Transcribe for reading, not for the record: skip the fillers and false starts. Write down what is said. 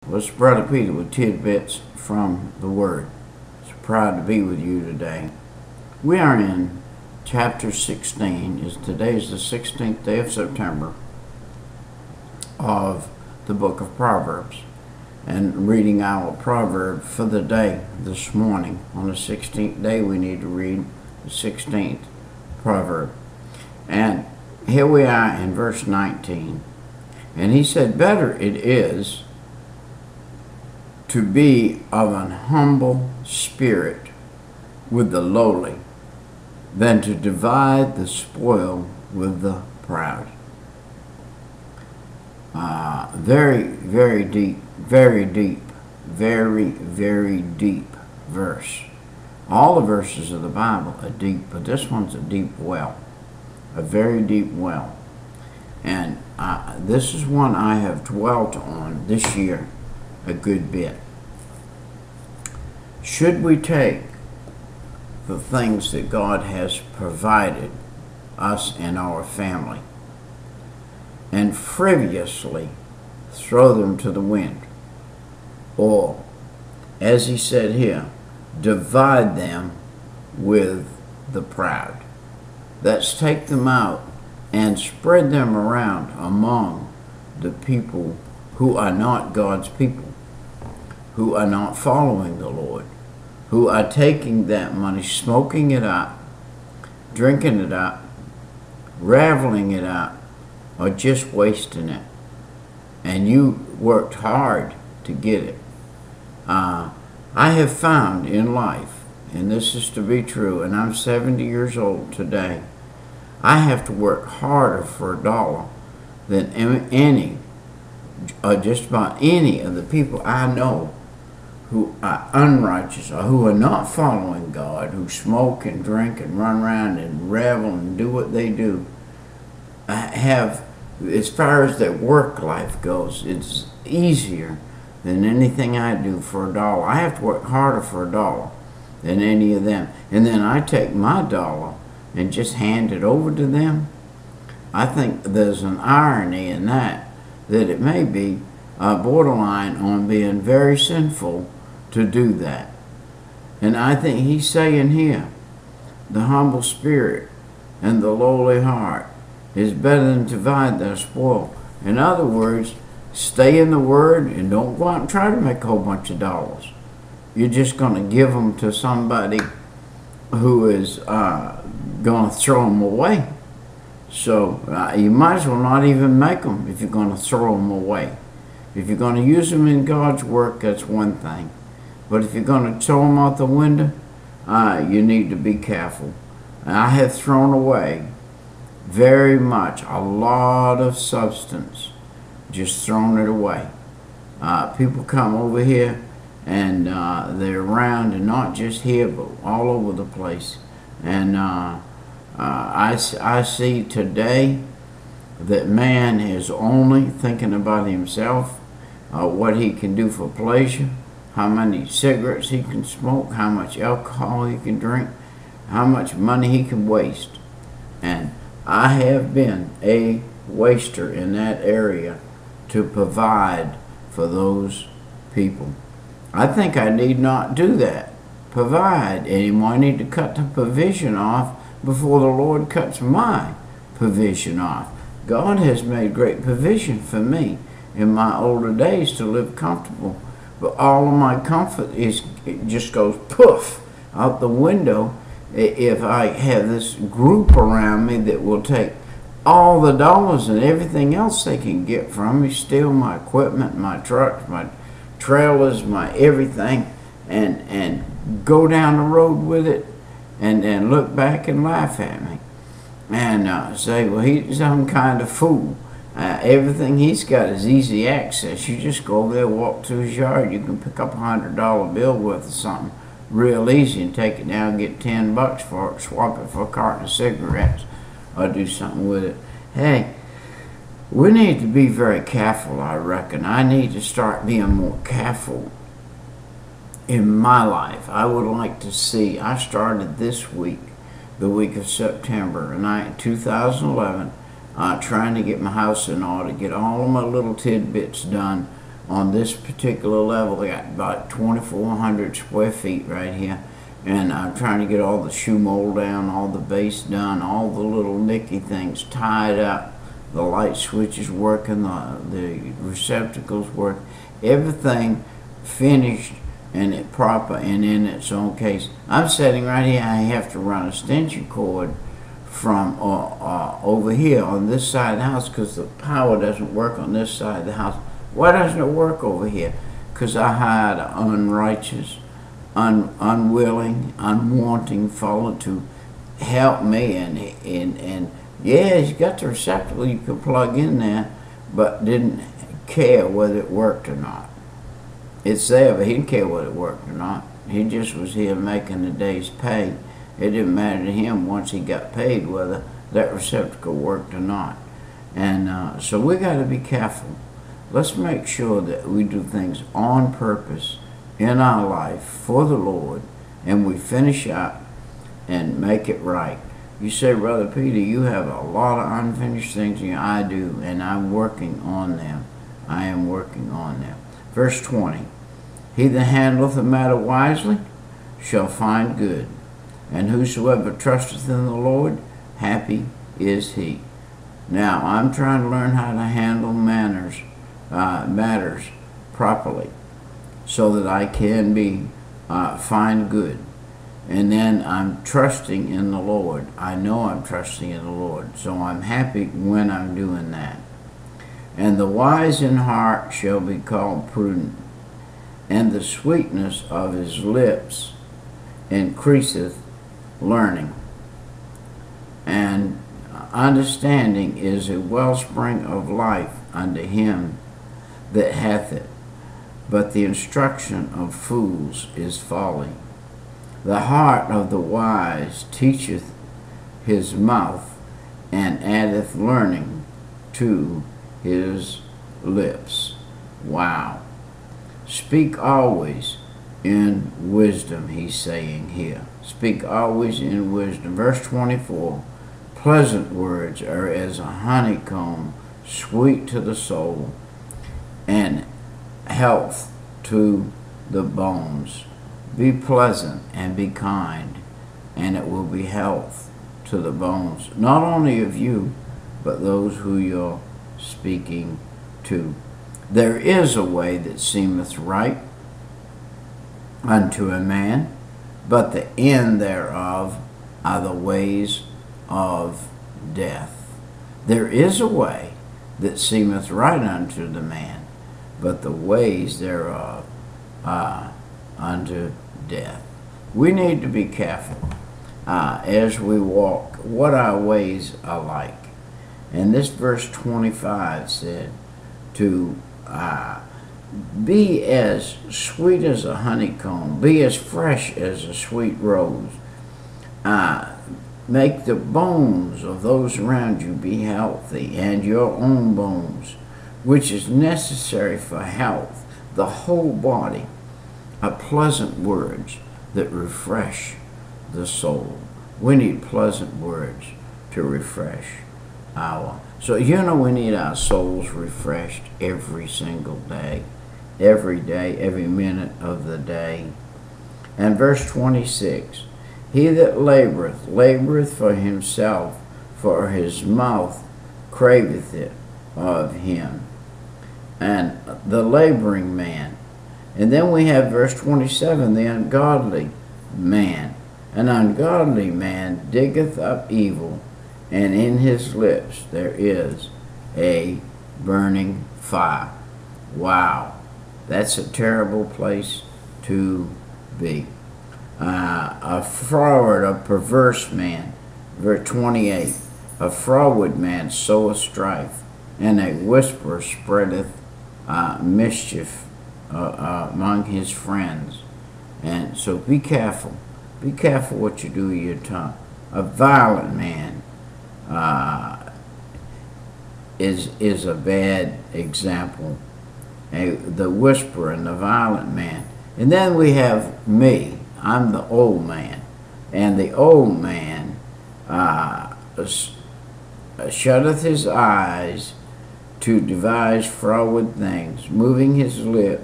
Well, it's Brother Peter with tidbits from the Word. So proud to be with you today. We are in chapter 16. Today is the 16th day of September of the book of Proverbs. And reading our proverb for the day this morning. On the 16th day we need to read the 16th proverb. And here we are in verse 19. And he said, better it is to be of an humble spirit with the lowly than to divide the spoil with the proud. Very, very deep, very deep, very, very deep verse. All the verses of the Bible are deep, but this one's a deep well, a very deep well. And this is one I have dwelt on this year a good bit. Should we take the things that God has provided us and our family and frivolously throw them to the wind? Or, as he said here, divide them with the proud? Let's take them out and spread them around among the people who are not God's people, who are not following the Lord, who are taking that money, smoking it up, drinking it up, raveling it up, or just wasting it. And you worked hard to get it. I have found in life, and this is to be true, and I'm 70 years old today, I have to work harder for a dollar than any, or just about any of the people I know who are unrighteous or who are not following God, who smoke and drink and run around and revel and do what they do, have, as far as their work life goes, it's easier than anything I do for a dollar. I have to work harder for a dollar than any of them. And then I take my dollar and just hand it over to them. I think there's an irony in that it may be borderline on being very sinful to do that. And I think he's saying here, the humble spirit and the lowly heart is better than to divide their spoil. In other words, stay in the Word and don't go out and try to make a whole bunch of dollars. You're just going to give them to somebody who is going to throw them away. So you might as well not even make them if you're going to throw them away. If you're going to use them in God's work, that's one thing. But if you're going to throw them out the window, you need to be careful. And I have thrown away very much, a lot of substance, just thrown it away. People come over here and they're around, and not just here, but all over the place. And I see today that man is only thinking about himself, what he can do for pleasure, how many cigarettes he can smoke, how much alcohol he can drink, how much money he can waste. And I have been a waster in that area to provide for those people. I think I need not do that, provide anymore. I need to cut the provision off before the Lord cuts my provision off. God has made great provision for me in my older days to live comfortable, but all of my comfort it just goes poof out the window if I have this group around me that will take all the dollars and everything else they can get from me, steal my equipment, my trucks, my trailers, my everything, and go down the road with it, and then look back and laugh at me and say, well, he's some kind of fool. Everything he's got is easy access. You just go over there, walk through his yard, you can pick up $100 bill worth of something real easy and take it down and get $10 for it, swap it for a carton of cigarettes, or do something with it. Hey, we need to be very careful, I reckon. I need to start being more careful in my life. I would like to see, I started this week, the week of September, and 2011, trying to get my house in order, get all of my little tidbits done on this particular level. I got about 2,400 square feet right here. And I'm trying to get all the shoe mold down, all the base done, all the little nicky things tied up. The light switches working, the receptacles work. Everything finished and it proper and in its own case. I'm sitting right here. I have to run a extension cord from over here on this side of the house because the power doesn't work on this side of the house. Why doesn't it work over here? Because I hired an unrighteous, unwilling, unwanting fellow to help me, and yeah, he's got the receptacle you can plug in there, but didn't care whether it worked or not. It's there, but he didn't care whether it worked or not. He just was here making the day's pay. It didn't matter to him once he got paid whether that receptacle worked or not. And so we got to be careful. Let's make sure that we do things on purpose in our life for the Lord, and we finish up and make it right. You say, Brother Peter, you have a lot of unfinished things. Yeah, I do, and I'm working on them. I am working on them. Verse 20, he that handleth a matter wisely shall find good, and whosoever trusteth in the Lord, happy is he. Now, I'm trying to learn how to handle matters properly, so that I can find good. And then I'm trusting in the Lord. I know I'm trusting in the Lord, so I'm happy when I'm doing that. And the wise in heart shall be called prudent, and the sweetness of his lips increaseth learning. And understanding is a wellspring of life unto him that hath it. But the instruction of fools is folly. The heart of the wise teacheth his mouth, and addeth learning to his lips. Wow. Speak always in wisdom, he's saying here. Speak always in wisdom. Verse 24, pleasant words are as a honeycomb, sweet to the soul, and health to the bones. Be pleasant and be kind, and it will be health to the bones, not only of you, but those who you're speaking to. There is a way that seemeth right unto a man, but the end thereof are the ways of death. There is a way that seemeth right unto the man, but the ways thereof are unto death. We need to be careful as we walk what our ways are like. And this verse 25 said to be as sweet as a honeycomb, be as fresh as a sweet rose. Make the bones of those around you be healthy, and your own bones, which is necessary for health, the whole body, are pleasant words that refresh the soul. We need pleasant words to refresh our. So we need our souls refreshed every single day, every minute of the day. And verse 26, he that laboreth, laboreth for himself, for his mouth craveth it of him. And the laboring man. And then we have verse 27, the ungodly man. An ungodly man diggeth up evil, and in his lips there is a burning fire. Wow, that's a terrible place to be. A froward, a perverse man, verse 28, a froward man soweth strife, and a whisperer spreadeth mischief among his friends. And so be careful. Be careful what you do with your tongue. A violent man is a bad example. The whisperer and the violent man. And then we have me. I'm the old man. And the old man shutteth his eyes to devise froward things, moving his lips